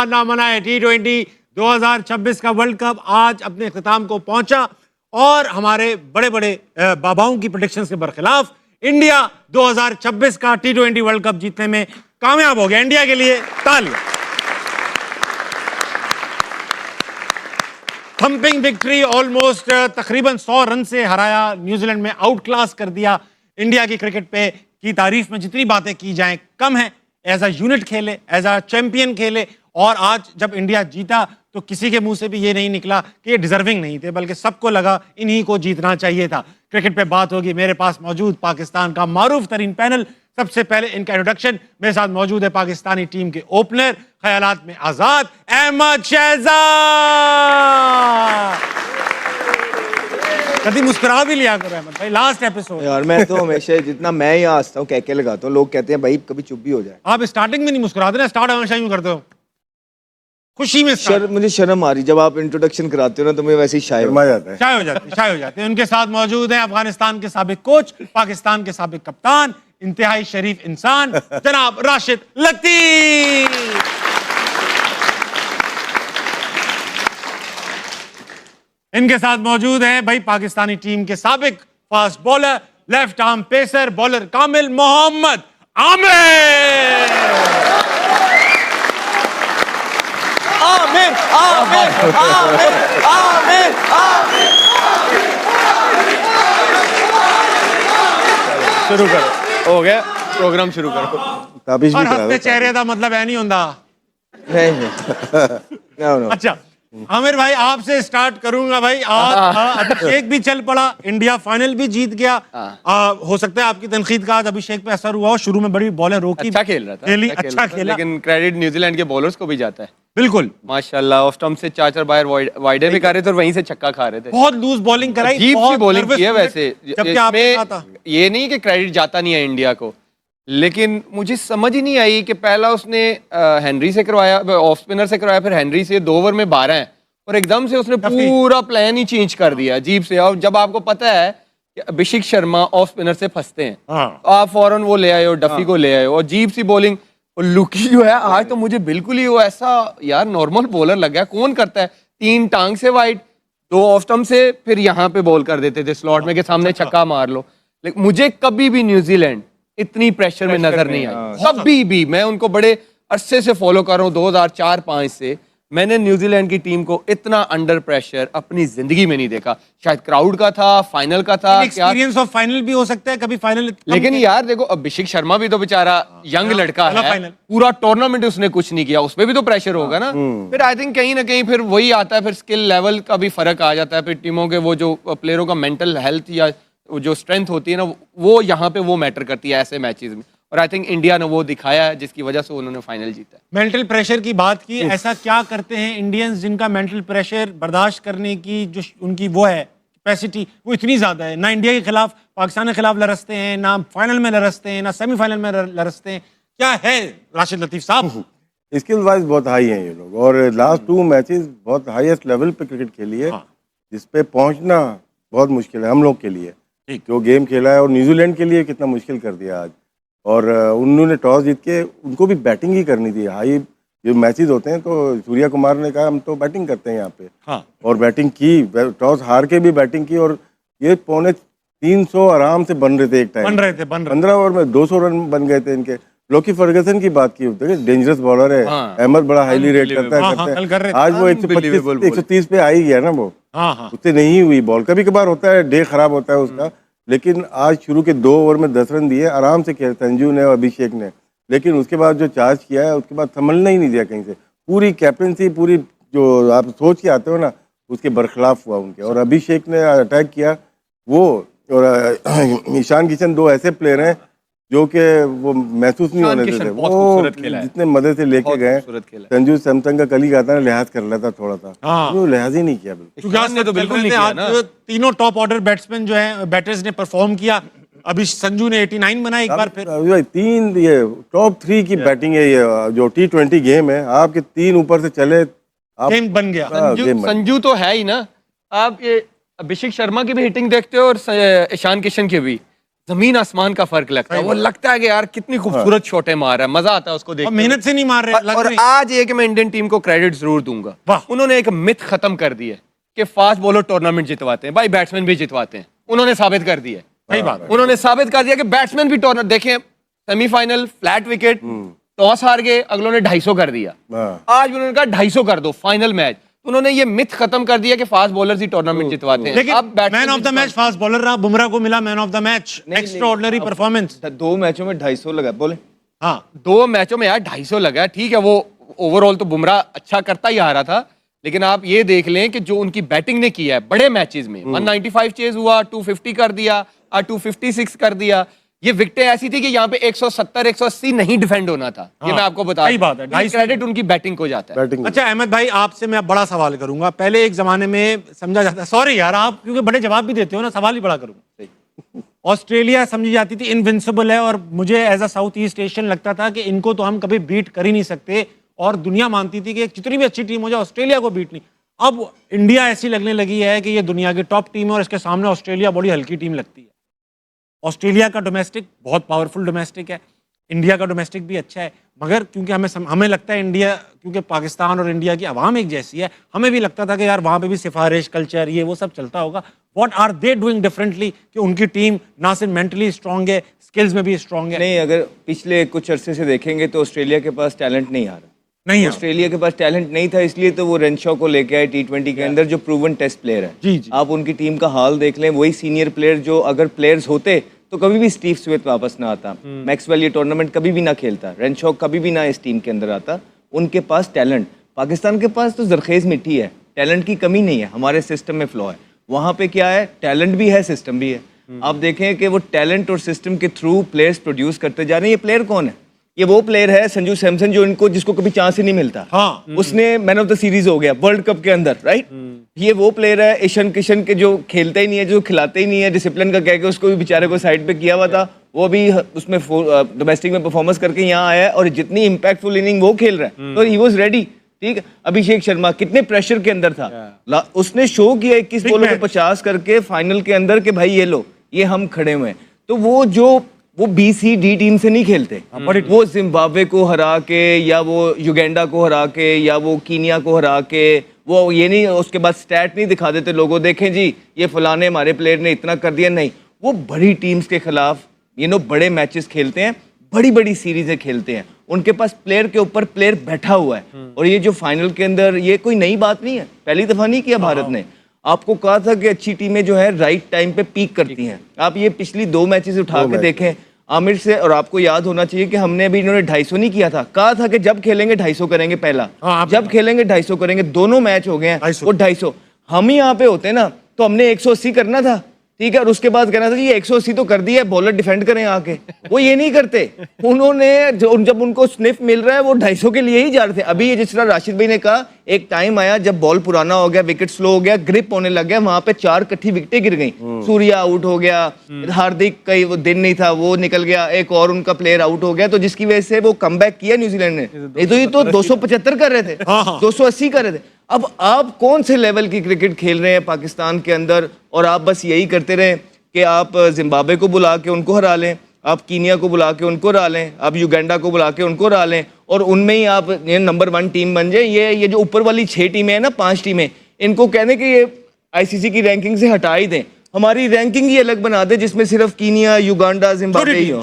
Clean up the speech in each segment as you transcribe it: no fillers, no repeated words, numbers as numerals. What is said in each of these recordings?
ना मनाए। T20 2026 का वर्ल्ड कप आज अपने इख्तिताम को पहुंचा और हमारे बड़े बड़े बाबाओं की प्रेडिक्शंस के बरखिलाफ इंडिया 2026 का T20 वर्ल्ड कप जीतने में कामयाब हो गया। इंडिया के लिए तालियां। थंपिंग विक्ट्री, ऑलमोस्ट तकरीबन 100 रन से हराया, न्यूजीलैंड में आउट क्लास कर दिया। इंडिया की क्रिकेट पे की तारीफ में जितनी बातें की जाएं कम है। एज अ यूनिट खेले, एज अ चैंपियन खेले, और आज जब इंडिया जीता तो किसी के मुंह से भी ये नहीं निकला कि ये डिजर्विंग नहीं थे, बल्कि सबको लगा इन्हीं को जीतना चाहिए था। क्रिकेट पे बात होगी। मेरे पास मौजूद पाकिस्तान का मारूफ तरीन पैनल। सबसे पहले इनका इंट्रोडक्शन, मेरे साथ मौजूद है पाकिस्तानी टीम के ओपनर, ख्यालात में आजाद, अहमद शहजाद। कभी मुस्कुरा भी लिया करो अहमद भाई, लास्ट एपिसोड। यार मैं तो हमेशा जितना मैं यहाँ हंसता हूँ, कहके लगाता हूँ, लोग कहते हैं भाई कभी चुप भी हो जाए। आप स्टार्टिंग में नहीं मुस्कुराते ना, स्टार्ट हमेशा यूं करते हो खुशी में। मुझे शर्म आ रही जब आप इंट्रोडक्शन कराते हो ना, तो मैं वैसे ही शाय हो जाता है। शाय हो जाते हैं। उनके साथ मौजूद हैं अफगानिस्तान के साबिक कोच, पाकिस्तान के साबिक कप्तान, इंतहाई शरीफ इंसान, जनाब राशिद लतीफ। इनके साथ मौजूद हैं भाई पाकिस्तानी टीम के साबिक fast bowler, left arm pacer, bowler कामिल, मोहम्मद आमिर। आमिर आमिर आमिर आमिर आमिर। शुरू करो, हो गया प्रोग्राम, शुरू करो। ताबिश भी और करा हफ्ते दो। चेहरे का मतलब है नहीं होता। नहीं। अच्छा आमिर भाई, आपसे स्टार्ट करूंगा भाई। आज अभिषेक भी चल पड़ा, इंडिया फाइनल भी जीत गया। हो सकता है आपकी तनकीद का आज अभिषेक पे असर हुआ हो। शुरू में बड़ी बॉलर रोकी, अच्छा खेल रहा था, अच्छा खेला, लेकिन क्रेडिट न्यूजीलैंड के बॉलर्स को भी जाता है। बिल्कुल माशाल्लाह, ऑफ स्टंप से 4 बार वाइडे भी कर रहे थे और वहीं से छक्का खा रहे थे। बहुत लूज बॉलिंग कराई, अजीब सी बॉलिंग की है वैसे। जबकि आपने कहा था ये नहीं कि क्रेडिट जाता नहीं है इंडिया को, लेकिन मुझे समझ ही नहीं आई कि पहला उसने हेनरी से करवाया, ऑफ स्पिनर से करवाया, फिर हेनरी से 2 ओवर में 12 है, और एकदम से उसने पूरा प्लान ही चेंज कर दिया अजीब से। और जब आपको पता है कि अभिषेक शर्मा ऑफ स्पिनर से फंसते हैं, तो आप फौरन वो ले आए हो, डफी को ले आए हो, और अजीब सी बॉलिंग। और लुकी जो है आज तो मुझे बिल्कुल ही वो ऐसा यार नॉर्मल बॉलर लग गया। कौन करता है 3 टांग से वाइड, 2 ऑफ स्टंप से, फिर यहाँ पे बॉल कर देते थे स्लॉट में के सामने छक्का मार लो। लेकिन मुझे कभी भी न्यूजीलैंड इतनी प्रेशर में नजर नहीं आई, कभी भी। मैं उनको बड़े अरसे से फॉलो कर रहा हूँ, 2004-05 से। मैंने न्यूजीलैंड की टीम को इतना अंडर प्रेशर अपनी जिंदगी में नहीं देखा। शायद क्राउड का था, फाइनल का था, एक्सपीरियंस ऑफ फाइनल भी हो सकता है, कभी फाइनल। लेकिन यार देखो, अभिषेक शर्मा भी तो बेचारा यंग लड़का है, पूरा टूर्नामेंट उसने कुछ नहीं किया, उसपे भी तो प्रेशर होगा ना। फिर आई थिंक कहीं ना कहीं फिर वही आता है, फिर स्किल लेवल का भी फर्क आ जाता है। फिर टीमों के वो जो प्लेयरों का मेंटल हेल्थ या जो स्ट्रेंथ होती है ना, वो यहाँ पे वो मैटर करती है ऐसे मैचेस में। और आई थिंक इंडिया ने वो दिखाया है, जिसकी वजह से उन्होंने फाइनल जीता है। मेंटल प्रेशर की बात की, ऐसा क्या करते हैं इंडियंस जिनका मेंटल प्रेशर बर्दाश्त करने की जो उनकी वो है कैपेसिटी, वो इतनी ज्यादा है? ना इंडिया के खिलाफ, पाकिस्तान के खिलाफ लरसते हैं, ना फाइनल में लरसते हैं, ना सेमीफाइनल में लरसते हैं। क्या है राशिद लतीफ साहब? स्किल वाइज बहुत हाई हैं ये लोग, और लास्ट 2 मैचेस बहुत हाईएस्ट लेवल पे क्रिकेट खेली है, जिसपे पहुंचना बहुत मुश्किल है हम लोग के लिए। जो गेम खेला है, और न्यूजीलैंड के लिए कितना मुश्किल कर दिया आज। और उन्होंने टॉस जीत के उनको भी बैटिंग ही करनी थी। हाई जो मैचेस होते हैं तो सूर्या कुमार ने कहा हम तो बैटिंग करते हैं यहाँ पे, और बैटिंग की, टॉस हार के भी बैटिंग की, और ये 350 आराम से बन रहे थे एक टाइम, 15 ओवर में 200 रन बन गए थे इनके। लोकी फर्गसन की बात की, डेंजरस बॉलर है, अहमद बड़ा हाईली रेट करता है। आज वो 130 पे आ ही गया ना, वो उससे नहीं हुई बॉल। कभी कभार होता है, डे खराब होता है उसका, लेकिन आज शुरू के 2 ओवर में 10 रन दिए आराम से खेले संजू ने और अभिषेक ने। लेकिन उसके बाद जो चार्ज किया है, उसके बाद संभलना ही नहीं दिया कहीं से। पूरी कैप्टनसी, पूरी जो आप सोच के आते हो ना, उसके बरखिलाफ हुआ उनके। और अभिषेक ने अटैक किया वो, और ईशान किशन, 2 ऐसे प्लेयर हैं जो कि वो महसूस नहीं होने देते। वो जितने मजे से लेके गए, संजू सैमसंग का कली आता है, लिहाज कर लेता थोड़ा सा, वो लिहाज ही नहीं किया बिल्कुल। तो बिल्कुल नहीं किया ना। तीनों टॉप ऑर्डर बैट्समैन जो है, बैटर्स ने परफॉर्म किया। अभी संजू ने 89 बनाया एक बार फिर। 3 ये टॉप 3 की बैटिंग है। ये जो T20 गेम है, आपके 3 ऊपर से चले, गेम बन गया। संजू तो है ही ना। आप ये अभिषेक शर्मा की भी हिटिंग देखते हो और ईशान किशन की भी, जमीन आसमान का फर्क लगता है। वो लगता है कि यार कितनी खूबसूरत शॉटें मार रहा है, मजा आता है उसको और देख। मेहनत से नहीं मार रहे, लग और नहीं। आज ये कि मैं इंडियन टीम को क्रेडिट जरूर दूंगा, वाह। उन्होंने एक मिथ खत्म कर दी है कि फास्ट बॉलर टूर्नामेंट जितवाते हैं। भाई बैट्समैन भी जितवाते हैं, उन्होंने साबित कर दिया है। सही बात है। उन्होंने साबित कर दिया कि बैट्समैन भी टूर्नामेंट देखें, सेमीफाइनल फ्लैट विकेट, टॉस हार गए, अगलों ने 250 कर दिया। हाँ। आज उन्होंने कहा 250 कर दो फाइनल मैच। उन्होंने ये मिथ खत्म कर दिया कि फास्ट बॉलर्स ही टूर्नामेंट जितवाते हैं। लेकिन अब batsman मैन ऑफ द भी मैच फास्ट बॉलर रहा, बुमराह को मिला man of the match. Extra ordinary performance. 2 मैचों में 250 लगा बोले। हाँ 2 मैचों में यार 250 लगा, ठीक है। वो ओवरऑल तो बुमराह अच्छा करता ही आ रहा था, लेकिन आप ये देख लें कि जो उनकी बैटिंग ने किया है बड़े मैचेस में, 195 चेज हुआ, 250 कर दिया, 256 कर दिया। ये विकेटें ऐसी थी कि यहाँ पे 170 180 नहीं डिफेंड होना था। ये मैं आपको बता सही बात है, 250 क्रेडिट उनकी बैटिंग को जाता है। बैटिंग अच्छा अहमद भाई, आपसे मैं अब बड़ा सवाल करूंगा। पहले एक जमाने में समझा जाता, सॉरी यार आप क्योंकि बड़े जवाब भी देते हो ना, सवाल ही बड़ा करूंगा। ऑस्ट्रेलिया समझी जाती थी इनविंसिबल है, और मुझे as a South East Asian लगता था कि इनको तो हम कभी बीट कर ही नहीं सकते, और दुनिया मानती थी कि जितनी भी अच्छी टीम हो जाए ऑस्ट्रेलिया को बीट नहीं। अब इंडिया ऐसी लगने लगी है कि ये दुनिया की टॉप टीम है, और इसके सामने ऑस्ट्रेलिया बड़ी हल्की टीम लगती है। ऑस्ट्रेलिया का डोमेस्टिक बहुत पावरफुल डोमेस्टिक है, इंडिया का डोमेस्टिक भी अच्छा है, मगर क्योंकि हमें लगता है इंडिया, क्योंकि पाकिस्तान और इंडिया की आवाम एक जैसी है, हमें भी लगता था कि यार वहाँ पे भी सिफारिश कल्चर ये वो सब चलता होगा। What are they doing differently कि उनकी टीम ना सिर्फ मेंटली स्ट्रांग है, स्किल्स में भी स्ट्रांग है? नहीं, अगर पिछले कुछ अरसे से देखेंगे तो ऑस्ट्रेलिया के पास टैलेंट नहीं आ रहा। नहीं है ऑस्ट्रेलिया के पास टैलेंट नहीं था, इसलिए तो वो रेनशॉ को लेके आए T20 के अंदर, जो प्रूवन टेस्ट प्लेयर है। जी, जी। आप उनकी टीम का हाल देख लें, वही सीनियर प्लेयर जो अगर प्लेयर्स होते तो कभी भी स्टीव स्मिथ वापस ना आता, मैक्सवेल ये टूर्नामेंट कभी भी ना खेलता, रेनशॉ कभी भी ना इस टीम के अंदर आता। उनके पास टैलेंट, पाकिस्तान के पास तो जरखेज मिट्टी है, टैलेंट की कमी नहीं है, हमारे सिस्टम में फ्लॉ है। वहाँ पे क्या है, टैलेंट भी है, सिस्टम भी है। आप देखें कि वो टैलेंट और सिस्टम के थ्रू प्लेयर्स प्रोड्यूस करते जा रहे हैं। ये प्लेयर कौन है? ये वो प्लेयर है संजू सैमसन, जो इनको जिसको कभी चांस ही नहीं मिलता। हाँ। उसने मैन ऑफ द सीरीज हो गया वर्ल्ड कप के अंदर, राइट? ये वो प्लेयर है ईशान किशन के, जो खेलते ही नहीं है, जो खिलाते ही नहीं है, डिसिप्लिन का कह के उसको भी बेचारे को साइड पे किया हुआ था। वो भी उसमें डोमेस्टिक में परफॉर्मेंस करके यहाँ आया है, और जितनी इंपैक्टफुल इनिंग वो खेल रहा है, तो ही वाज रेडी। ठीक है, अभिषेक शर्मा कितने प्रेशर के अंदर था, उसने शो किया 21 बॉलों पे 50 करके फाइनल के अंदर कि भाई ये लो, ये हम खड़े हुए हैं। तो वो BCD टीम से नहीं खेलते, वो जिम्बाब्वे को हरा के, या वो युगांडा को हरा के, या वो कीनिया को हरा के, वो ये नहीं उसके बाद स्टैट नहीं दिखा देते लोगों, देखें जी ये फलाने हमारे प्लेयर ने इतना कर दिया। नहीं, वो बड़ी टीम्स के खिलाफ बड़े मैचेस खेलते हैं, बड़ी बड़ी सीरीजें खेलते हैं। उनके पास प्लेयर के ऊपर प्लेयर बैठा हुआ है। और ये जो फाइनल के अंदर, ये कोई नई बात नहीं है, पहली दफा नहीं किया भारत ने। आपको कहा था कि अच्छी टीमें जो है राइट टाइम पे पीक करती हैं। आप ये पिछली 2 मैचेस उठा के देखें आमिर से, और आपको याद होना चाहिए कि हमने अभी इन्होंने 250 नहीं किया था, कहा था कि जब खेलेंगे 250 करेंगे पहला, जब खेलेंगे 250 करेंगे। दोनों मैच हो गए हैं वो 250। हम ही यहाँ पे होते ना तो हमने 180 करना था, ठीक है, और उसके बाद कहना था ये 180 तो कर दिया है, बॉलर डिफेंड करें आके। वो ये नहीं करते, उन्होंने जब उनको स्निफ मिल रहा है वो 250 के लिए ही जा रहे थे। अभी ये जिस तरह राशिद भाई ने कहा, एक टाइम आया जब बॉल पुराना हो गया, विकेट स्लो हो गया, ग्रिप होने लग गया, वहां पे 4 इकट्ठी विकेटें गिर गई। सूर्या आउट हो गया, हार्दिक का वो दिन नहीं था, वो निकल गया, एक और उनका प्लेयर आउट हो गया, तो जिसकी वजह से वो कमबैक किया न्यूजीलैंड ने। नहीं तो ये तो 275 कर रहे थे, 280 कर रहे थे। अब आप कौन से लेवल की क्रिकेट खेल रहे हैं पाकिस्तान के अंदर, और आप बस यही करते रहे कि आप जिम्बाब्वे को बुला के उनको हरा लें, आप कीनिया को बुला के उनको हरा लें, आप युगांडा को बुला के उनको हरा लें, और उनमें ही आप नंबर 1 टीम बन जाए। ये जो ऊपर वाली 6 टीमें हैं ना, 5 टीमें, इनको कहने कि ये ICC की रैंकिंग से हटा ही दें, हमारी रैंकिंग ही अलग बना दे, जिसमें सिर्फ कीनिया, युगांडा, जिम्बाब्वे ही हो।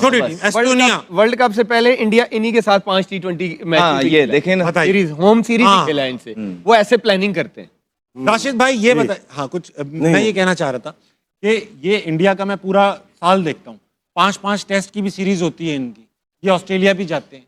वर्ल्ड कप से पहले इंडिया इन्हीं के साथ 5 T20 मैच, हाँ, ये देखें ना, सीरीज, होम सीरीज खेला है इनसे। वो ऐसे प्लानिंग करते हैं। राशिद भाई ये बता, हाँ कुछ मैं ये कहना चाह रहा था कि ये इंडिया का मैं पूरा साल देखता हूँ, 5-5 टेस्ट की भी सीरीज होती है इनकी। ये ऑस्ट्रेलिया भी जाते हैं,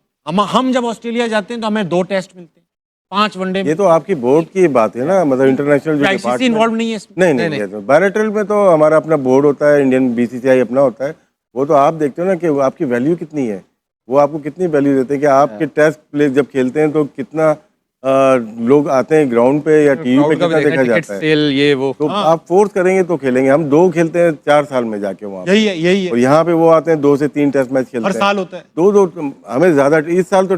हम जब ऑस्ट्रेलिया जाते हैं तो हमें 2 टेस्ट मिलते हैं, 5 वनडे। ये तो आपकी बोर्ड की बात है ना, मतलब इंटरनेशनल जो ICC इन्वॉल्व नहीं है इसमें? नहीं, बायलैटरल में तो हमारा अपना बोर्ड होता है, इंडियन BCCI अपना होता है। वो तो आप देखते हो ना कि आपकी वैल्यू कितनी है, वो आपको कितनी वैल्यू देते हैं कि आपके टेस्ट प्ले जब खेलते हैं तो कितना लोग आते हैं ग्राउंड पे या टीवी पे, कितना देखा जाता है। ये वो तो आप फोर्स करेंगे तो खेलेंगे। हम 2 खेलते हैं 4 साल में जाके वहाँ, यही है। और यहाँ पे वो आते हैं 2 से 3 टेस्ट मैच खेलते हैं, हर साल होता है। 2 हमें ज्यादा, इस साल तो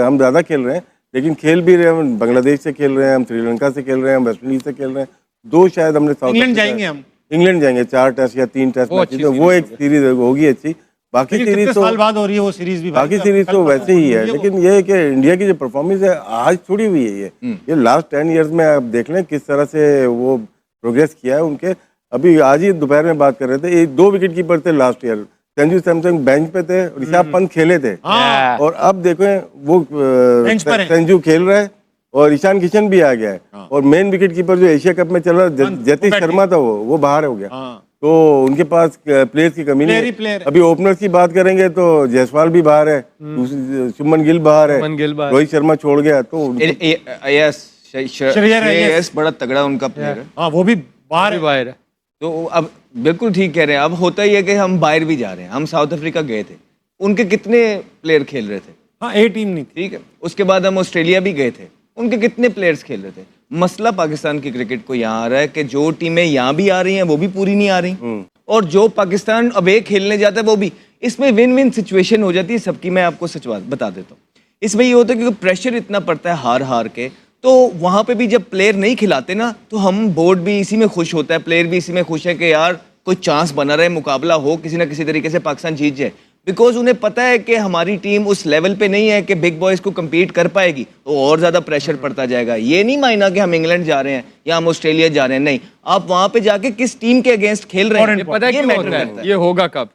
हम ज्यादा खेल रहे हैं, लेकिन खेल भी रहे हैं। हम बांग्लादेश से खेल रहे हैं, हम श्रीलंका से खेल रहे हैं, हम वेस्ट इंडीज से खेल रहे हैं, 2 शायद हमने साउथ इंग्लैंड जाएंगे हम। इंग्लैंड जाएंगे 4 टेस्ट या 3 टेस्ट वो मैच, अच्छी तो वो एक सीरीज होगी अच्छी। बाकी लेकिन कितने सीरीज तो साल बाद हो रही है वो सीरीज भी भाई? बाकी सीरीज तो वैसे ही है, लेकिन ये है कि इंडिया की जो परफॉर्मेंस है आज थोड़ी हुई है ये लास्ट 10 इयर्स में आप देख लें किस तरह से वो प्रोग्रेस किया है उनके। अभी आज ही दोपहर में बात कर रहे थे, ये 2 विकेट कीपर थे last year, Sanju Samson bench पे थे, ऋषभ पंत खेले थे, हाँ। और अब देखो वो बेंच पर है। संजू खेल रहा है और ईशान किशन भी आ गया है, और मेन विकेट कीपर जो एशिया कप में चल रहा जतीश शर्मा था वो बाहर हो गया। हाँ। तो उनके पास प्लेयर्स की कमी प्लेयर नहीं ही प्लेयर है। है। अभी ओपनर्स की बात करेंगे तो जायसवाल भी बाहर है, शुभमन गिल बाहर शुभमन गिल है, बाहर। रोहित शर्मा छोड़ गया, तो यस श्रेयस अय्यर। बड़ा तगड़ा उनका प्लेयर है। हाँ वो भी बाहर है। बाहर है। तो अब बिल्कुल ठीक कह रहे हैं। अब होता ही है कि हम बाहर भी जा रहे हैं। हम साउथ अफ्रीका गए थे, उनके कितने प्लेयर खेल रहे थे, हाँ ए टीम नहीं थी। ठीक है। उसके बाद हम ऑस्ट्रेलिया भी गए थे, उनके कितने प्लेयर्स खेल रहे थे। मसला पाकिस्तान की क्रिकेट को यहाँ आ रहा है कि जो टीमें यहाँ भी आ रही हैं वो भी पूरी नहीं आ रही, और जो पाकिस्तान अवे खेलने जाता है वो भी। इसमें विन विन सिचुएशन हो जाती है सबकी। मैं आपको सच बात बता देता हूँ, इसमें ये होता है क्योंकि प्रेशर इतना पड़ता है हार हार के, तो वहाँ पे भी जब प्लेयर नहीं खिलाते ना, तो हम बोर्ड भी इसी में खुश होता है, प्लेयर भी इसी में खुश है कि यार कोई चांस बना रहे, मुकाबला हो, किसी ना किसी तरीके से पाकिस्तान जीत जाए। बिकॉज उन्हें पता है कि हमारी टीम उस लेवल पे नहीं है कि बिग बॉयज को compete कर पाएगी, तो और ज़्यादा प्रेशर पड़ता जाएगा। ये नहीं मायना कि हम इंग्लैंड जा रहे हैं या हम ऑस्ट्रेलिया जा रहे हैं, नहीं, आप वहाँ पे जाके किस टीम के अगेंस्ट खेल रहे हैं ये पता है ये क्यों मैटर होता है? करता है। ये होगा कब?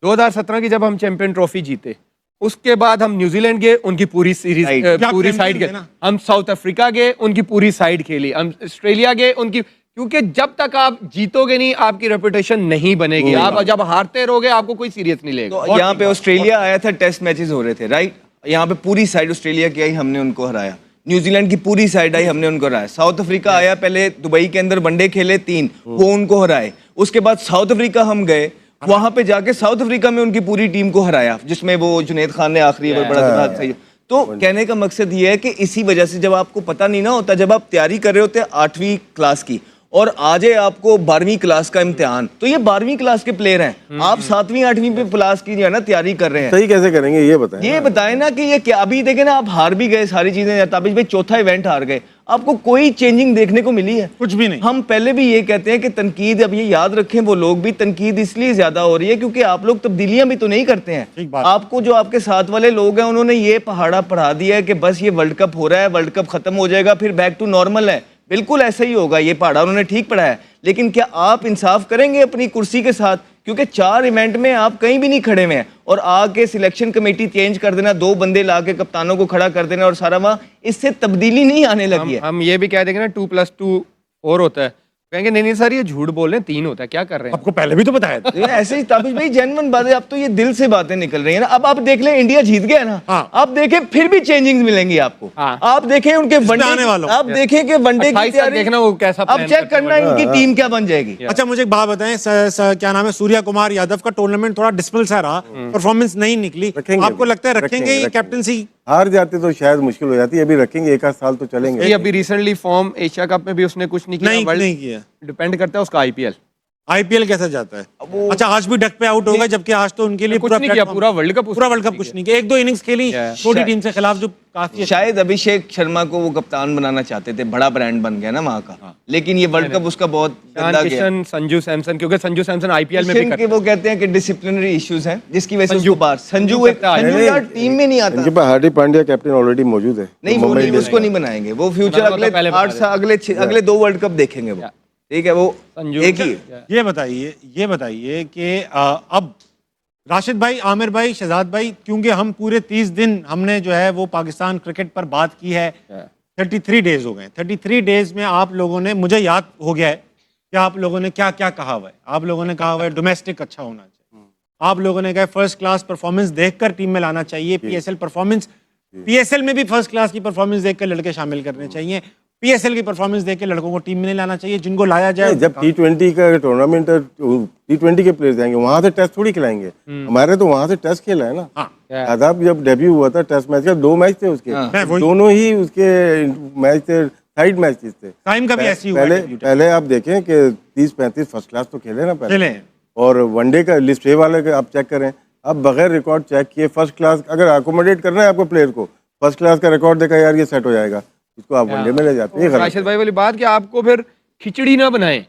2017 की जब हम चैंपियन ट्रॉफी जीते, उसके बाद हम न्यूजीलैंड गए, उनकी पूरी सीरीज Right. पूरी आप साइड champion गए। थे ना? हम साउथ अफ्रीका गए, उनकी पूरी साइड खेली। हम ऑस्ट्रेलिया गए, उनकी, क्योंकि जब तक आप जीतोगे नहीं आपकी रेपुटेशन नहीं बनेगी। आप जब हारते रहोगे आपको कोई सीरियस नहीं लेगा। तो यहाँ पे ऑस्ट्रेलिया आया था, टेस्ट मैचेस हो रहे थे, राइट। यहाँ पे पूरी साइड ऑस्ट्रेलिया की आई, हमने उनको हराया। न्यूजीलैंड की पूरी साइड आई, हमने उनको हराया। साउथ अफ्रीका आया, पहले दुबई के अंदर वनडे खेले 3, वो उनको हराए। उसके बाद साउथ अफ्रीका हम गए, वहां पे जाके साउथ अफ्रीका में उनकी पूरी टीम को हराया, जिसमें वो जुनैद खान ने आखिरी ओवर बड़ा था सही। तो कहने का मकसद ये है कि इसी वजह से जब आपको पता नहीं ना होता, जब आप तैयारी कर रहे होते 8वीं क्लास की और आज है आपको 12वीं क्लास का इम्तिहान, तो ये 12वीं क्लास के प्लेयर हैं, आप 7वीं 8वीं पे क्लास की जो है ना तैयारी कर रहे हैं। सही कैसे करेंगे ये बताएं। ये बताएं ना कि ये क्या। अभी देखे ना, आप हार भी गए सारी चीजें, ताबिश भाई चौथा इवेंट हार गए, आपको कोई चेंजिंग देखने को मिली है? कुछ भी नहीं। हम पहले भी ये कहते हैं कि तनकीद, अब ये याद रखें वो लोग भी, तनकीद इसलिए ज्यादा हो रही है क्योंकि आप लोग तब्दीलियां भी तो नहीं करते हैं। ठीक बात। आपको जो आपके साथ वाले लोग हैं उन्होंने ये पहाड़ा पढ़ा दिया है कि बस ये वर्ल्ड कप हो रहा है, वर्ल्ड कप खत्म हो जाएगा, फिर बैक टू नॉर्मल है। बिल्कुल ऐसा ही होगा, ये पहाड़ा उन्होंने ठीक पढ़ाया है। लेकिन क्या आप इंसाफ करेंगे अपनी कुर्सी के साथ? क्योंकि 4 इवेंट में आप कहीं भी नहीं खड़े हुए हैं, और आके सिलेक्शन कमेटी चेंज कर देना, 2 बंदे ला के कप्तानों को खड़ा कर देना और सारा वहाँ, इससे तब्दीली नहीं आने लगी है। हम ये भी कह देंगे ना 2+2 4 होता है, कहेंगे नहीं नहीं सर ये झूठ बोल रहे हैं, 3 होता है, क्या कर रहे हैं? आपको पहले भी तो बताया था। ये ऐसे ही ताबिश भाई जेन्युइन बात है, अब तो ये दिल से बातें निकल रही है ना। अब आप देख लें, इंडिया जीत गया ना, हाँ। आप देखें फिर भी चेंजिंग मिलेंगी आपको। हाँ। आप देखें उनके वनडे, आने वालों। आप देखें कि वनडे 28 की तक तैयारी, देखना वो कैसा अब plan चेक करते करना हैं। इनकी टीम क्या बन जाएगी। अच्छा मुझे एक बात बताएं, क्या नाम है, सूर्या कुमार यादव का टूर्नामेंट थोड़ा डिस्पल सा रहा, परफॉर्मेंस नहीं निकली, रखेंगे आपको अभी। लगता है रखेंगे ये रखेंगे। कैप्टनसी? हार जाते तो शायद मुश्किल हो जाती है, अभी रखेंगे, 1 आध साल तो चलेंगे। ये अभी रिसेंटली फॉर्म एशिया कप में भी उसने कुछ नहीं किया, नहीं किया। डिपेंड करता है उसका आईपीएल। आईपीएल कैसा जाता है? अच्छा आज भी डक पे आउट होगा, जबकि आज तो उनके लिए कुछ नहीं किया, platform- पूरा वर्ल्ड कप पूरा वर्ल्ड कप कुछ नहीं किया। 1-2 इनिंग्स खेली छोटी टीम से खिलाफ, जो काफी शायद अभिषेक शर्मा को वो कप्तान बनाना चाहते थे, बड़ा ब्रांड बन गया ना वहाँ का, लेकिन ये वर्ल्ड कप उसका बहुत गंदा गया। किशन, संजू सैमसन, क्योंकि संजू सैमसन आईपीएल में भी किशन के करते वो कहते हैं कि डिसिप्लिनरी इश्यूज हैं, जिसकी वजह से संजू- उसको बाहर संजू संजू करता है। यार टीम में नहीं आता। इनके पास हार्दिक पांड्या कैप्टन ऑलरेडी मौजूद है। नहीं, वो नहीं, उसको नहीं बनाएंगे, वो फ्यूचर बनाना तो अगले पहले बता 8 साल, अगले 2 वर्ल्ड कप देखेंगे वो, ठीक है। वो संजू एक ही ये बताइए कि अब राशिद भाई, आमिर भाई, शहजाद भाई, क्योंकि हम पूरे 30 दिन हमने जो है वो पाकिस्तान क्रिकेट पर बात की है, 33 डेज हो गए। 33 डेज में आप लोगों ने, मुझे याद हो गया है कि आप लोगों ने क्या क्या कहा हुआ है। आप लोगों ने कहा हुआ है डोमेस्टिक अच्छा होना चाहिए, आप लोगों ने कहा फर्स्ट क्लास परफॉर्मेंस देखकर टीम में लाना चाहिए, पीएसएल परफॉर्मेंस, पीएसएल में भी फर्स्ट क्लास की परफॉर्मेंस देखकर लड़के शामिल करने चाहिए, पीएसएल की परफॉर्मेंस देख के लड़कों को टीम में नहीं लाना चाहिए, जिनको लाया जाए। जब T20 का टूर्नामेंट है, T20 के प्लेयर जाएंगे वहां से टेस्ट थोड़ी खिलाएंगे, हमारे तो वहां से टेस्ट खेला है ना। हाँ। आदाब जब डेब्यू हुआ था टेस्ट मैच का, 2 मैच थे उसके, वही। दोनों ही उसके मैच थे, साइड मैचेस थे। टाइम का भी ऐसी हुआ है। पहले आप देखें कि 30-35 फर्स्ट क्लास तो खेले ना पहले, खेले। और वनडे का लिस्ट ए वाले का आप चेक करें, अब बगैर रिकॉर्ड चेक किए फर्स्ट क्लास, अगर अकोमोडेट करना है आपको प्लेयर को, फर्स्ट क्लास का रिकॉर्ड देखा यार ये सेट हो जाएगा, इसको आप वनडे में ले जाते हैं। राशिद भाई वाली बात कि आपको फिर खिचड़ी ना बनाएं,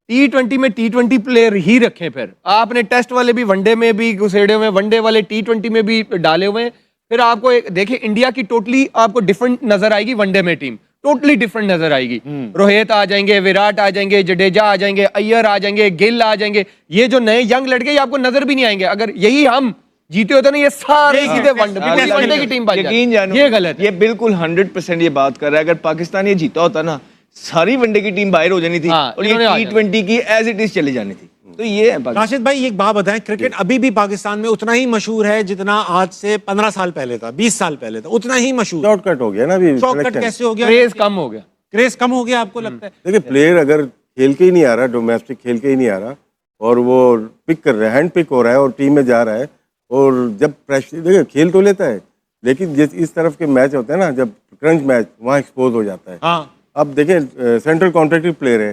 T20 में T20 प्लेयर ही रखें। फिर आपने टेस्ट वाले भी वनडे में भी घुसेड़े हुए हैं, वनडे वाले T20 में भी डाले हुए हैं। फिर आपको देखिए इंडिया की टोटली आपको डिफरेंट नजर आएगी, वनडे में टीम टोटली डिफरेंट नजर आएगी। रोहित आ जाएंगे, विराट आ जाएंगे, जडेजा आ जाएंगे, अय्यर आ जाएंगे, गिल आ जाएंगे। ये जो नए यंग लड़के ये आपको नजर भी नहीं आएंगे। अगर यही हम जीते होते ना, ये सारे सीधे वनडे की टीम बन यकीन जाती। जानो ये गलत है। ये बिल्कुल 100% ये बात कर रहा है। अगर पाकिस्तान ये जीता होता ना, सारी वनडे की टीम बाहर हो जानी थी हाँ, और ये इन्होंने आ जाना। T20 की एज इट इज चली जानी थी। तो ये है पाकिस्तान। राशिद भाई एक बात बताएं, क्रिकेट अभी भी पाकिस्तान में उतना ही मशहूर है जितना आज से 15 साल पहले था, 20 साल पहले था, उतना ही मशहूर। शॉर्टकट हो गया ना अभी शॉर्टकट selection। कैसे हो गया? क्रेज कम हो गया। क्रेज कम हो गया आपको लगता है? देखिए प्लेयर अगर खेल के ही नहीं आ रहा, डोमेस्टिक खेल के ही नहीं आ रहा और वो पिक कर रहा है, हैंड पिक हो रहा है और टीम में जा रहा है, और जब प्रेशर देखिए खेल तो लेता है लेकिन जिस इस तरफ के मैच होते हैं ना, जब क्रंच मैच, वहाँ एक्सपोज हो जाता है। हाँ, अब देखें सेंट्रल कॉन्ट्रैक्टिव प्लेयर है,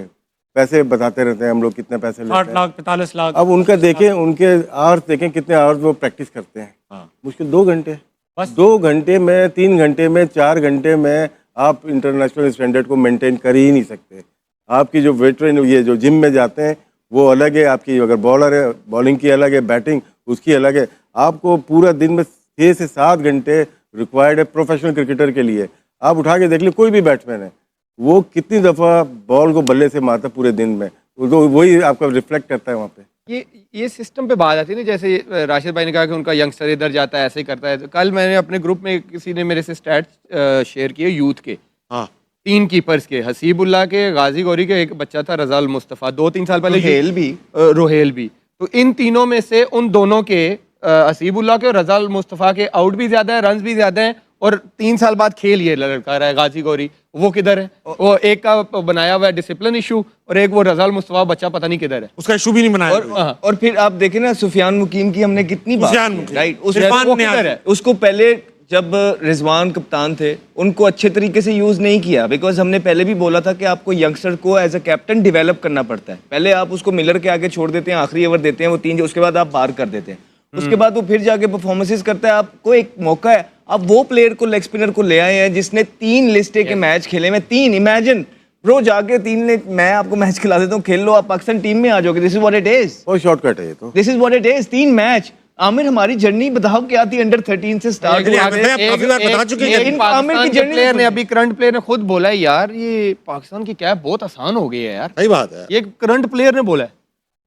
पैसे बताते रहते हैं हम लोग कितने पैसे लेते 60 हैं। लाख 45 लाख। अब उनका देखें, उनके आवर्स देखें कितने आवर्स वो प्रैक्टिस करते हैं। हाँ। मुश्किल 2 घंटे, बस। 2 घंटे में, 3 घंटे में, 4 घंटे में आप इंटरनेशनल स्टैंडर्ड को मेंटेन कर ही नहीं सकते। आपकी जो वेटरन ये जो जिम में जाते हैं वो अलग है, आपकी अगर बॉलर है बॉलिंग की अलग है, बैटिंग उसकी अलग है। आपको पूरा दिन में 6 से 7 घंटे रिक्वायर्ड है प्रोफेशनल क्रिकेटर के लिए। आप उठा के देख लीजिए कोई भी बैट्समैन है, वो कितनी दफ़ा बॉल को बल्ले से मारता है पूरे दिन में, तो वही आपका रिफ्लेक्ट करता है वहाँ पे। ये सिस्टम पे बात आती है ना, जैसे राशिद भाई ने कहा कि उनका यंगस्टर इधर जाता है, ऐसे ही करता है। तो कल मैंने अपने ग्रुप में किसी ने मेरे से स्टैट्स शेयर किए यूथ के। हाँ, 3 कीपर्स के, हसीबुल्ला के, गाजी गौरी के, एक बच्चा था रजाल मुस्तफ़ा, 2-3 साल पहले रोहेल भी। रोहेल भी। तो इन तीनों में से उन दोनों के, हसीबुल्ला के और रजाल मुस्तफ़ा के आउट भी ज्यादा है, रन भी ज्यादा है, और 3 साल बाद खेल ये लड़का रहा है गाजी गौरी। वो किधर है? वो एक का बनाया हुआ है डिसिप्लिन इशू, और एक वो रजाल मुस्तफ़ा बच्चा पता नहीं किधर है। उसका इशू भी नहीं बनाया। और फिर आप देखें ना, सुफियान मुकीम की हमने कितनी बात सुफियान की, मुकीम। राइट। इरफान वो ने किधर आज- है? उसको पहले जब रिजवान कप्तान थे उनको अच्छे तरीके से यूज नहीं किया, बिकॉज हमने पहले भी बोला था कि आपको यंगस्टर को एज अ कैप्टन डेवलप करना पड़ता है। पहले आप उसको मिलर के आगे छोड़ देते हैं, आखिरी ओवर देते हैं वो 3, उसके बाद आप बाहर कर देते हैं, उसके बाद वो फिर जाके परफॉर्मेंसेस करता है। आपको एक मौका है, आप वो प्लेयर को, लेग स्पिनर को ले आए हैं जिसने 3 लिस्टे के मैच खेले में, 3, इमेजिन ब्रो, जाके 3 ने, मैं आपको मैच खिला देता हूँ, खेल लो, आप पाकिस्तान टीम में आ जाओगे। This is what it is, बहुत शॉर्टकट है ये तो। This is what it is. 3 match. Aamir, हमारी जर्नी बताओ क्या थी अंडर 13 से स्टार्ट एक- काफी बार बता चुके हैं। लेकिन आमिर की जर्नी प्लेयर ने, अभी करंट प्लेयर ने खुद बोला है यार, ये पाकिस्तान की कैप बहुत आसान हो गई है यार। सही बात है। ये करंट प्लेयर ने बोला है।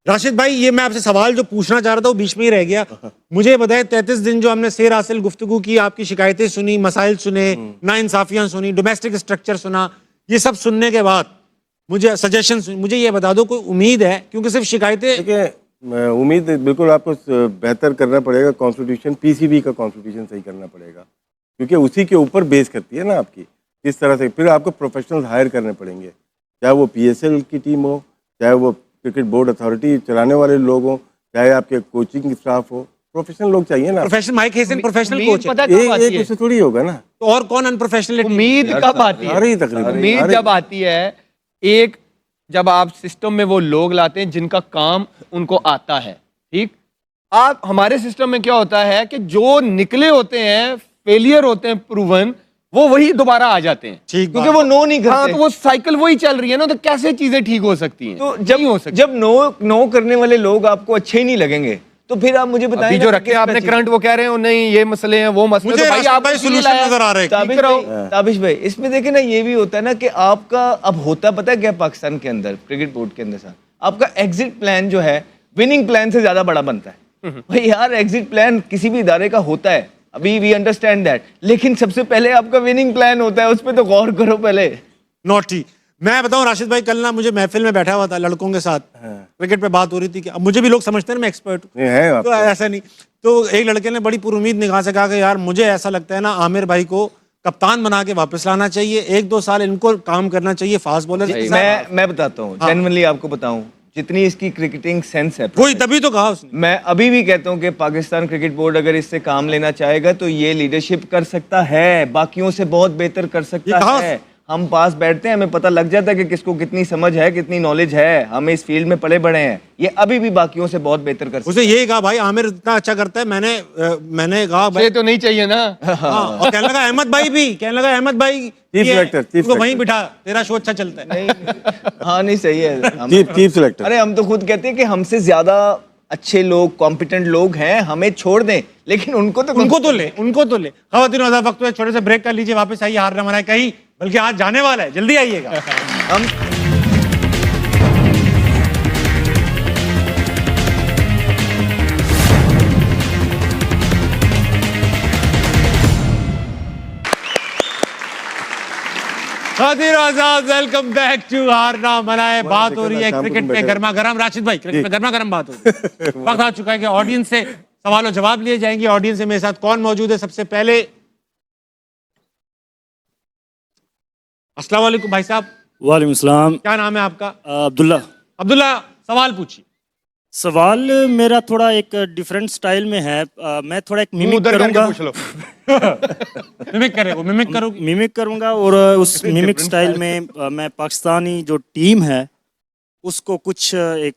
राशिद भाई, ये मैं आपसे सवाल जो पूछना चाह रहा था वो बीच में ही रह गया। मुझे ये बताएं, 33 दिन जो हमने सेर हासिल गुफ्तगू की, आपकी शिकायतें सुनी, मसाइल सुने, नाइंसाफियां सुनी, डोमेस्टिक स्ट्रक्चर सुना, ये सब सुनने के बाद मुझे सजेशन, मुझे ये बता दो कोई उम्मीद है? क्योंकि सिर्फ शिकायतें, देखिए उम्मीद बिल्कुल आपको बेहतर करना पड़ेगा। कॉन्स्टिट्यूशन, पीसीबी का कॉन्स्टिट्यूशन सही करना पड़ेगा, क्योंकि उसी के ऊपर बेस करती है ना आपकी किस तरह से। फिर आपको प्रोफेशनल हायर करने पड़ेंगे, चाहे वो पीएसएल की टीम हो, चाहे वो क्रिकेट बोर्ड अथॉरिटी चलाने वाले लोग हों, चाहे आपके कोचिंग स्टाफ हो, प्रोफेशनल लोग चाहिए ना। प्रोफेशनल माइक हेसन प्रोफेशनल उम्मीद कोच है, पता कब आती एक है? उससे थोड़ी होगा ना। तो और कौन अनप्रोफेशनल? उम्मीद कब आती है? आ रही तकरीबन उम्मीद आ रही। जब आती है, एक जब आप सिस्टम में वो लोग लाते हैं जिनका काम उनको आता है। ठीक, आप हमारे सिस्टम में क्या होता है कि जो निकले होते हैं, फेलियर होते हैं प्रूवन, वो वही दोबारा आ जाते हैं। ठीक, क्योंकि वो नो नहीं हाँ, करते। तो वो साइकिल वही चल रही है ना, तो कैसे चीजें ठीक हो सकती हैं? तो नहीं हो सकती। जब नो करने वाले लोग आपको अच्छे ही नहीं लगेंगे, तो फिर आप मुझे बताएं अभी जो रखे आपने करंट, वो कह रहे हो नहीं ये मसले हैं, वो मसले, मुझे तो भाई राशिद आप भाई solution नजर आ रहे हैं। ताबिश भाई, इसमें देखे ना, ये भी होता है ना कि आपका अब होता पता है क्या पाकिस्तान के अंदर, क्रिकेट बोर्ड के अंदर साहब, आपका एग्जिट प्लान जो है विनिंग प्लान से ज्यादा बड़ा बनता है। भाई यार, एग्जिट प्लान किसी भी इदारे का होता है, अभी वी अंडरस्टैंड दैट, लेकिन सबसे पहले आपका विनिंग प्लान होता है, उस पर तो गौर करो पहले। नॉटी। मैं बताऊं राशिद भाई, कल ना मुझे महफिल में बैठा हुआ था लड़कों के साथ, क्रिकेट पे बात हो रही थी कि अब मुझे भी लोग समझते हैं ना मैं एक्सपर्ट हूं, नहीं है तो ऐसा नहीं। तो एक लड़के ने बड़ी पुरुमीद निगाह से कहा कि यार मुझे ऐसा लगता है ना, आमिर भाई को कप्तान बना के वापस लाना चाहिए, 1-2 साल इनको काम करना चाहिए फास्ट बॉलर। मैं बताता हूँ, जेन्युइनली आपको बताऊं, जितनी इसकी क्रिकेटिंग सेंस है, वही तभी तो कहा उसने। मैं अभी भी कहता हूं कि पाकिस्तान क्रिकेट बोर्ड अगर इससे काम लेना चाहेगा तो ये लीडरशिप कर सकता है, बाकियों से बहुत बेहतर कर ये सकता कहा है। हम पास बैठते हैं, हमें पता लग जाता है कि किसको कितनी समझ है, कितनी नॉलेज है, हम इस फील्ड में पले बड़े हैं, ये अभी भी बाकियों से बहुत बेहतर कर सकते उसे यही कहा भाई आमिर इतना अच्छा करता है, मैंने कहा भाई ये तो नहीं चाहिए ना। हाँ, और कहने लगा अहमद भाई भी, कहने लगा अहमद भाई चीफ ये सेलेक्टर, चीफ उसको वहीं सेलेक्टर। बिठा, तेरा शो अच्छा चलता है। नहीं। हाँ नहीं सही है चीफ सिलेक्टर। अरे हम तो खुद कहते हैं कि हमसे ज्यादा अच्छे लोग, कॉम्पिटेंट लोग हैं, हमें छोड़ दें, लेकिन उनको तो उनको तो ले। खवातीन आज़ाद, वक्त हुआ छोटे से ब्रेक कर लीजिए, वापस आइए, हार ना मनाए कहीं, बल्कि आज जाने वाला है, जल्दी आइएगा। हम खवातीन आज़ाद, वेलकम बैक टू हार ना मनाए। बात हो रही है शाम को क्रिकेट तुम पे बैठे गर्मा गर्म। राशिद भाई, क्रिकेट पे गर्मा गर्म बात हो रही है। वक्त आ चुका है कि ऑडियंस से सवाल और जवाब लिए जाएंगे। ऑडियंस से मेरे साथ कौन मौजूद है? सबसे पहले अस्सलाम वालेकुम भाई साहब, वालेकुम सलाम। क्या नाम है आपका? अब्दुल्ला। अब्दुल्ला, सवाल पूछिए। सवाल मेरा थोड़ा एक डिफरेंट स्टाइल में है। मैं थोड़ा एक मिमिक उधर करके करूंगा। पूछ लो। मिमिक करोगे? मिमिक करूंगा और उस मिमिक स्टाइल में मैं पाकिस्तानी जो टीम है उसको कुछ एक